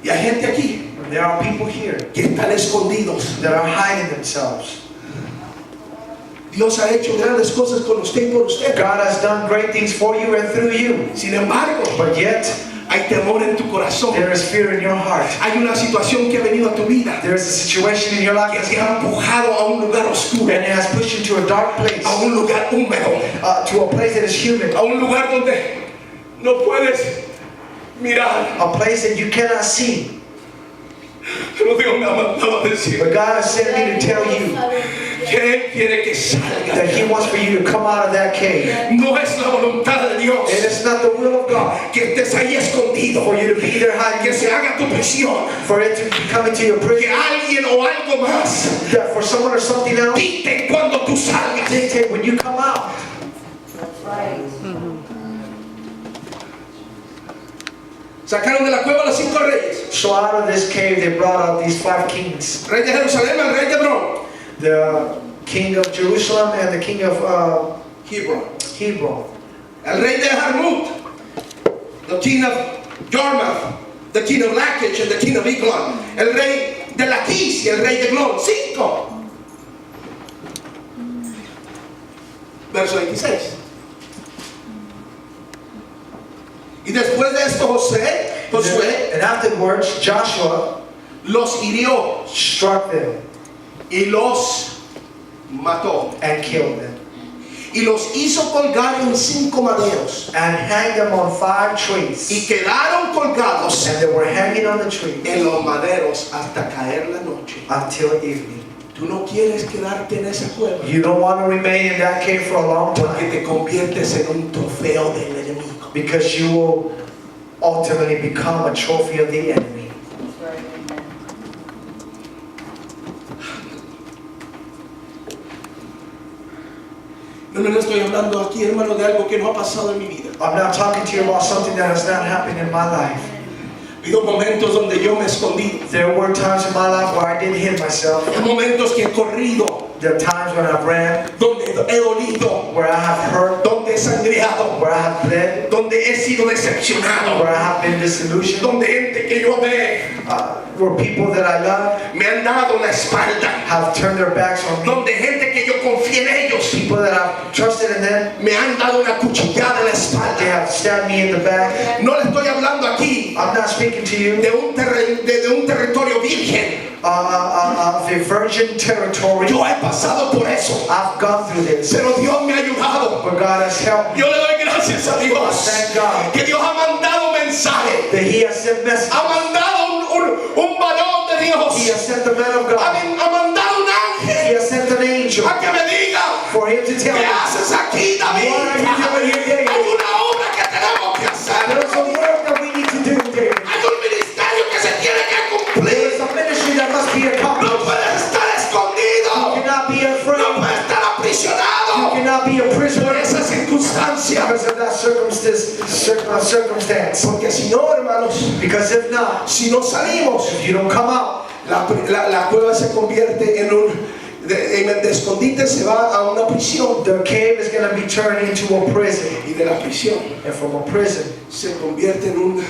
Y hay gente aquí There are people here que están escondidos. that are hiding themselves. Dios ha hecho grandes cosas con usted y por usted. God has done great things for you and through you. Sin embargo, But yet, hay temor en tu corazón. there is fear in your heart. Hay una situación que ha venido a tu vida There is a situation in your life que te ha empujado a un lugar oscuro, and it has pushed you to a dark place, a un lugar húmedo, to a place that is humid, a un lugar donde no puedes mirar. a place that you cannot see. Pero Dios me ha mandado a decir But God has sent me to tell you que Él quiere que salga. that He wants for you to come out of that cave. No es la voluntad de Dios It is not the will of God que estés ahí escondido, for you to be there que hiding, se haga tu prisión, for it to come into your que prison, alguien o algo más that for someone or something else dicte cuando tú salgas. dictate when you come out. Sacaron de la cueva a los 5 reyes. So out of this cave they brought out these 5 kings. Rey de Jerusalén, el rey de Hebrón. The king of Jerusalem and the king of Hebron. El rey de Jarmut. The king of Jarmuth. The king of Lachish and the king of Eglon. El rey de Lachish y el rey de Eglon. 5. Verso 26. Y después de esto Josué And afterwards Joshua los hirió struck them y los mató and killed them y los hizo colgar en 5 maderos and hanged them on 5 y trees, quedaron colgados and they were hanging on the tree en los maderos hasta caer la noche. until evening. Tú no quieres quedarte en esa cueva You don't want to remain in that cave for a long porque time te conviertes en un trofeo del enemigo. because you will ultimately become a trophy of the enemy. No estoy hablando aquí, hermano, de algo que no ha pasado en mi vida. I'm not talking to you about something that has not happened in my life. Ha habido momentos donde yo me escondí. There were times in my life where I did hit myself. Hay momentos que he corrido, There are times when I've ran, donde he dolido, where I have hurt, donde he sangriado, where I have bled, donde he sido decepcionado, where I have been disillusioned, donde gente que yo amé where people that I love me han dado la espalda, have turned their backs on me, donde gente que yo confié en ellos people that I've trusted in them, me han dado una cuchillada en la they espalda. have stabbed me in the back. No le estoy hablando aquí I'm not speaking to you de un territorio virgen. of a virgin territory. Yo he pasado por eso, I've gone through this, pero Dios me ha ayudado. but God has helped me. Yo le doy gracias a Dios Thank God que Dios ha mandado mensaje, that He has sent messages. ha mandado un varón de Dios, He has sent the man of ha God. mandado un He ángel has sent an angel a que me diga, for Him to tell ¿qué me, haces aquí, David? what are you doing here, David? Hay una obra que tenemos que hacer. There's a work that we need to do, David. Hay un ministerio que se tiene que There cumplir. is a ministry that must be No accomplished. puedes estar You escondido. cannot be No afraid. puedes estar You aprisionado cannot be a por prisoner esa circunstancia. because of that circumstance. Porque si no, hermanos, Because if not, si no salimos, if you don't come out, la cueva se convierte en de escondite se va a una prisión. the cave is going to be turned into a prison. Y de la prisión And from a prison, se convierte en un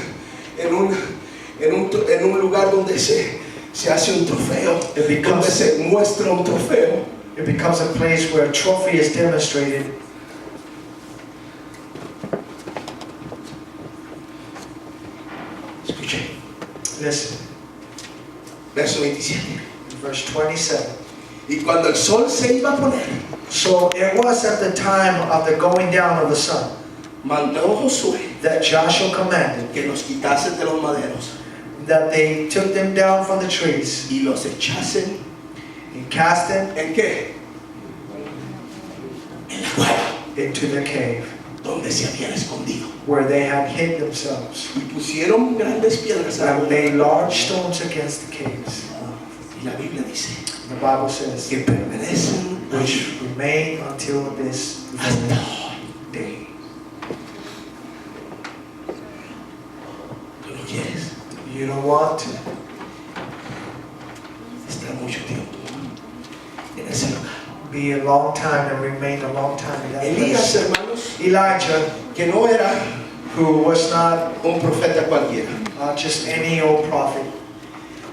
lugar donde se hace un trofeo, donde se muestra un trofeo. it becomes a place where a trophy is demonstrated. Escuche, Listen, verso 27. verse 27. Y cuando el sol se iba a poner, So it was at the time of the going down of the sun mandó Josué that Joshua commanded que los quitasen de los maderos that they took them down from the trees y los echasen and cast them ¿en qué? En la cueva into the cave donde se habían escondido. where they had hid themselves Y pusieron grandes piedras and laid large stones against the caves. y la Biblia dice The Bible says, que permanecen which remain until this hasta very hoy. day. ¿Tú no quieres You don't want to estar mucho tiempo en ese lugar? be a long time and remain a long time in that Elías, place. hermanos, Elijah, que no era who was not un profeta cualquiera. just any old prophet.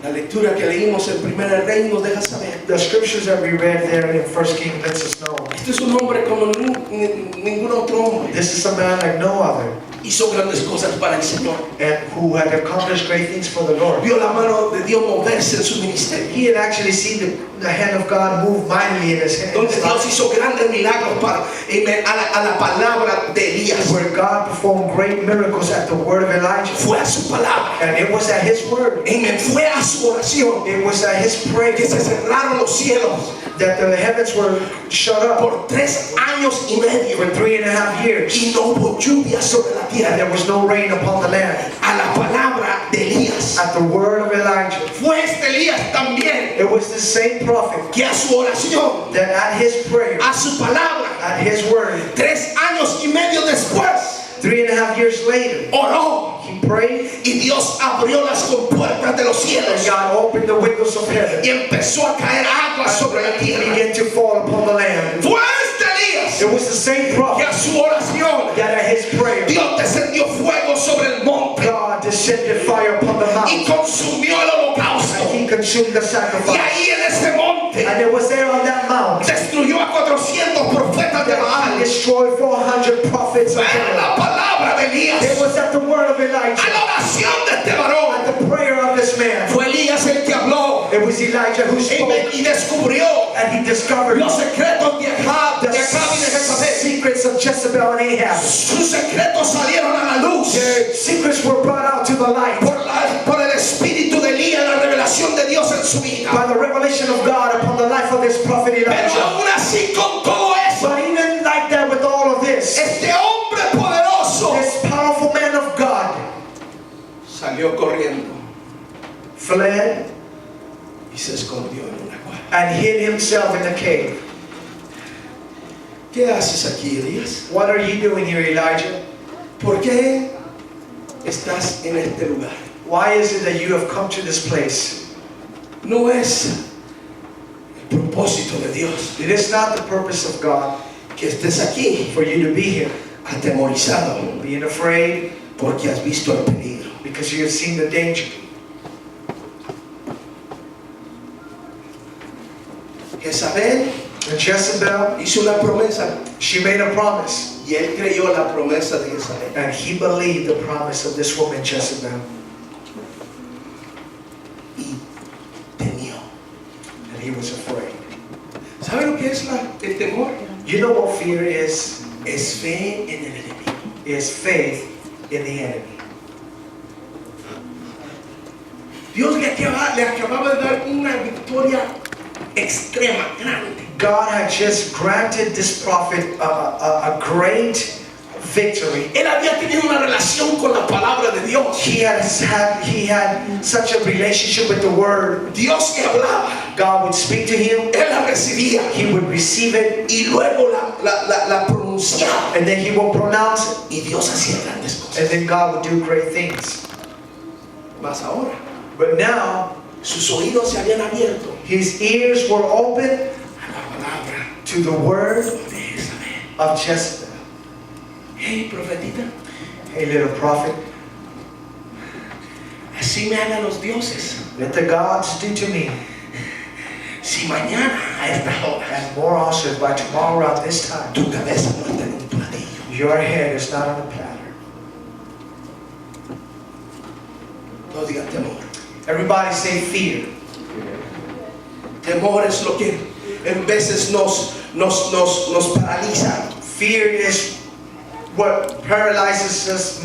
La lectura que leímos en Primera Rey nos deja saber. The scriptures that we read there in 1 King lets us know Este es un hombre como ningún otro hombre. this is a man like no other, Hizo grandes cosas para el Señor. and who had accomplished great things for the Lord. Vio la mano de Dios moverse en su ministerio. He had actually seen the hand of God move mightily in his Donde Dios hands, hizo grandes milagros para, a la palabra de Elías. where God performed great miracles at the word of Elijah. Fue a su palabra. And it was at his word, Amén. Fue a su oración. it was at his prayer Que se cerraron los cielos that the heavens were shut up por 3 años y medio. for 3.5 years. Y no hubo lluvia sobre la And tierra. there was no rain upon the land. A la palabra de Elías. At the word of Elijah, Fue este Elías también it was the same prophet que a su oración, that at his prayer, a su palabra, at his word, 3 años y medio después, 3.5 years later, oró he prayed, y Dios abrió las compuertas de los and cielos God opened the windows of heaven, y empezó a caer agua sobre la and tierra. began to fall upon the land. Fue este Elías It was the same que prophet a su oración that at his prayer, Dios descendió fuego sobre el monte God descended fire upon the y mountain, consumió el holocausto. and he consumed the Y sacrifice. ahí en ese monte And it was there on that mount destruyó a 400 profetas de that Baal. he destroyed 400 prophets of Era la God. palabra de Elías. It was at the word of A Elijah, la oración de este varón. at the prayer of this man. Fue Elías el que habló It was Elijah who spoke, y descubrió and he discovered los secretos de Acab the y de Jezabel. secrets of Jezebel and Ahab. Sus secretos salieron a la luz Their secrets were brought out to the light por el espíritu de Elías, la revelación de Dios en su vida. by the revelation of God upon the life of this prophet Pero Elijah. aún así, con todo eso, But even like that, with all of this, este hombre poderoso this powerful man of God salió corriendo fled y se escondió en una cueva. and hid himself in the cave. ¿Qué haces aquí, Elías? What are you doing here, Elijah? ¿Por qué estás en este lugar? Why is it that you have come to this place? No es el propósito de Dios It is not the purpose of God que estés aquí for you to be here, atemorizado being afraid porque has visto el peligro. because you have seen the danger. Jezabel And Jezebel, hizo una promesa she made a promise, y él creyó la promesa de Jezabel. and he believed the promise of this woman Jezebel, Y temió. and he was afraid. ¿Sabe lo que es el temor? You know what fear is? Es fe en el enemigo. Is faith in the enemy. Dios le acababa de dar una victoria extrema, grande. God had just granted this prophet a great victory. Él había tenido una relación con la palabra de Dios. He had such a relationship with the word. Dios le hablaba, God would speak to him, él la recibía he would receive it, y luego la pronunciaba. and then he will pronounce it, Y Dios hacía grandes and cosas. then God would do great things. Más ahora, But now, sus oídos se habían abierto his ears were open a la palabra to the word de Jezabel. of Jezebel. Hey, profetita, Hey, little prophet, así me hagan los dioses. let the gods do to me, Si mañana a esta hora and more also if by tomorrow around this time, tu cabeza no está en un platillo. your head is not on a platter. Todos digan temor. Everybody say fear. Temor es lo que en veces nos paraliza. Fear is what paralyzes us more.